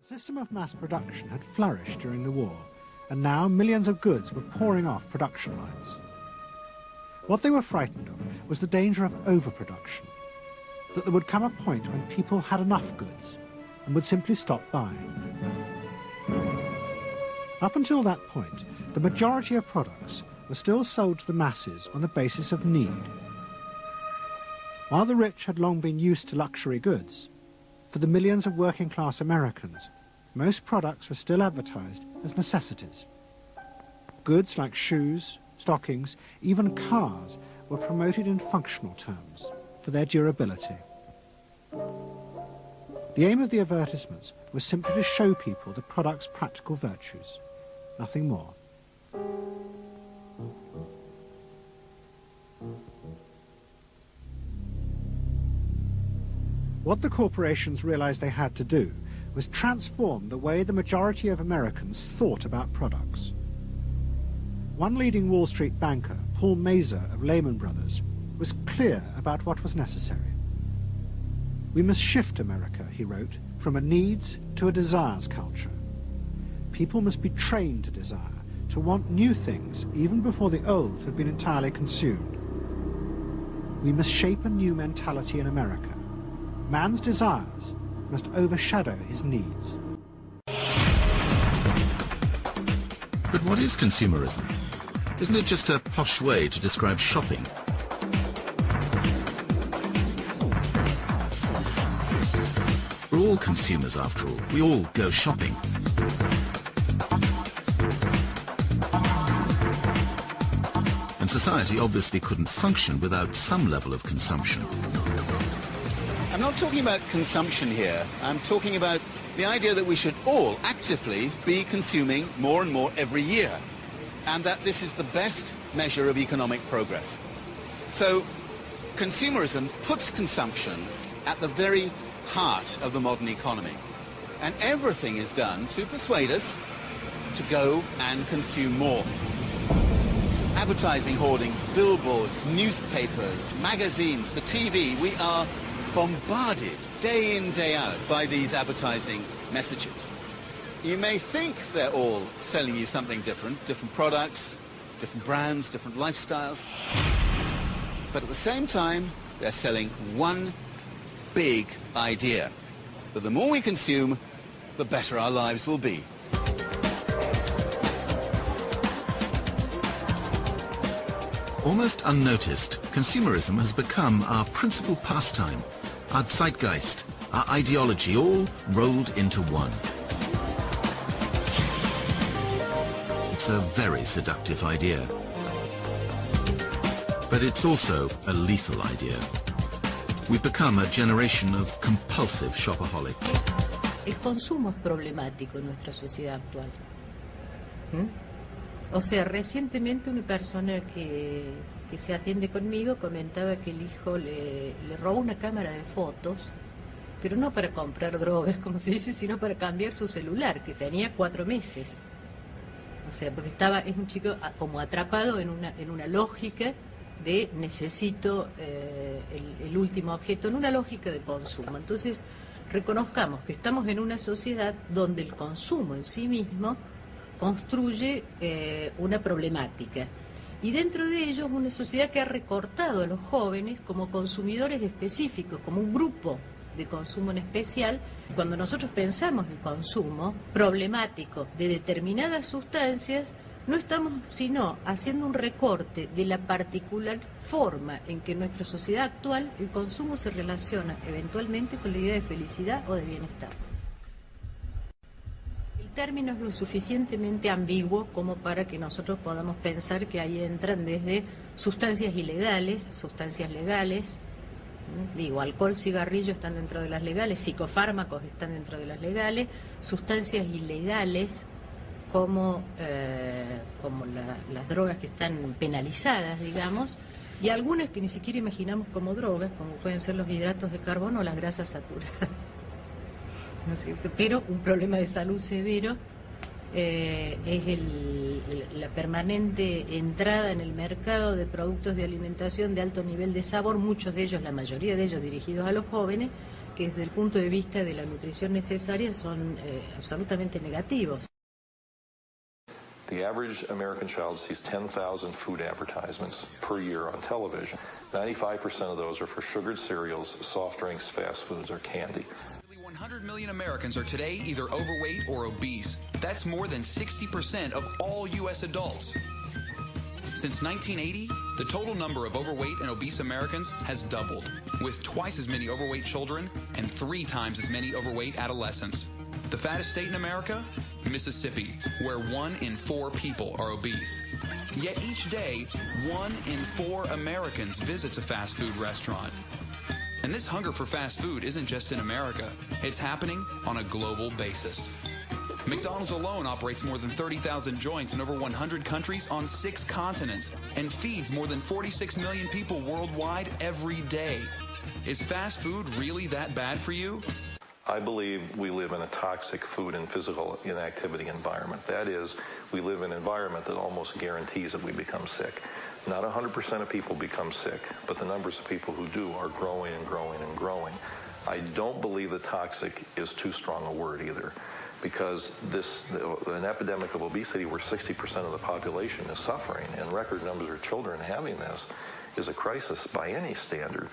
system of mass production had flourished during the war, and now millions of goods were pouring off production lines. What they were frightened of was the danger of overproduction, that there would come a point when people had enough goods and would simply stop buying. Up until that point, the majority of products were still sold to the masses on the basis of need. While the rich had long been used to luxury goods, for the millions of working-class Americans, most products were still advertised as necessities. Goods like shoes, stockings, even cars were promoted in functional terms for their durability. The aim of the advertisements was simply to show people the product's practical virtues, nothing more. What the corporations realized they had to do was transform the way the majority of Americans thought about products. One leading Wall Street banker, Paul Mazur of Lehman Brothers, was clear about what was necessary. We must shift America, he wrote, from a needs to a desires culture. People must be trained to desire, to want new things even before the old have been entirely consumed. We must shape a new mentality in America. Man's desires must overshadow his needs. But what is consumerism? Isn't it just a posh way to describe shopping? We're all consumers, after all. We all go shopping. And society obviously couldn't function without some level of consumption. I'm not talking about consumption here. I'm talking about the idea that we should all actively be consuming more and more every year, and that this is the best measure of economic progress. So consumerism puts consumption at the very heart of the modern economy, and everything is done to persuade us to go and consume more. Advertising hoardings, billboards, newspapers, magazines, the TV, we are bombarded day in, day out by these advertising messages. You may think they're all selling you something different, different products, different brands, different lifestyles, but at the same time, they're selling one big idea, that the more we consume, the better our lives will be. Almost unnoticed, consumerism has become our principal pastime, our zeitgeist, our ideology, all rolled into one. It's a very seductive idea. But it's also a lethal idea. We've become a generation of compulsive shopaholics. El consumo es problemático en nuestra sociedad actual. O sea, recientemente una persona que se atiende conmigo comentaba que el hijo le robó una cámara de fotos, pero no para comprar drogas, como se dice, sino para cambiar su celular, que tenía 4 meses. O sea, porque es un chico como atrapado en una lógica de necesito el último objeto, en una lógica de consumo. Entonces, reconozcamos que estamos en una sociedad donde el consumo en sí mismo construye una problemática. Y dentro de ello es una sociedad que ha recortado a los jóvenes como consumidores específicos, como un grupo de consumo en especial. Cuando nosotros pensamos en consumo problemático de determinadas sustancias, no estamos sino haciendo un recorte de la particular forma en que en nuestra sociedad actual el consumo se relaciona eventualmente con la idea de felicidad o de bienestar. El término es lo suficientemente ambiguo como para que nosotros podamos pensar que ahí entran desde sustancias ilegales, sustancias legales, digo, alcohol, cigarrillo están dentro de las legales, psicofármacos están dentro de las legales, sustancias ilegales como las drogas que están penalizadas, digamos, y algunas que ni siquiera imaginamos como drogas, como pueden ser los hidratos de carbono o las grasas saturadas. ¿No es cierto? Pero un problema de salud severo es la permanente entrada en el mercado de productos de alimentación de alto nivel de sabor, muchos de ellos, la mayoría de ellos dirigidos a los jóvenes, que desde el punto de vista de la nutrición necesaria son absolutamente negativos. The average American child sees 10,000 food advertisements per year on television. 95% of those are for sugared cereals, soft drinks, fast foods, or candy. 100 million Americans are today either overweight or obese. That's more than 60% of all U.S. adults. Since 1980, the total number of overweight and obese Americans has doubled, with twice as many overweight children and 3 times as many overweight adolescents. The fattest state in America? Mississippi, where 1 in 4 people are obese. Yet each day, 1 in 4 Americans visits a fast food restaurant. And this hunger for fast food isn't just in America. It's happening on a global basis. McDonald's alone operates more than 30,000 joints in over 100 countries on 6 continents and feeds more than 46 million people worldwide every day. Is fast food really that bad for you? I believe we live in a toxic food and physical inactivity environment. That is, we live in an environment that almost guarantees that we become sick. Not 100% of people become sick, but the numbers of people who do are growing and growing and growing. I don't believe that toxic is too strong a word either, because an epidemic of obesity where 60% of the population is suffering and record numbers of children having this is a crisis by any standard.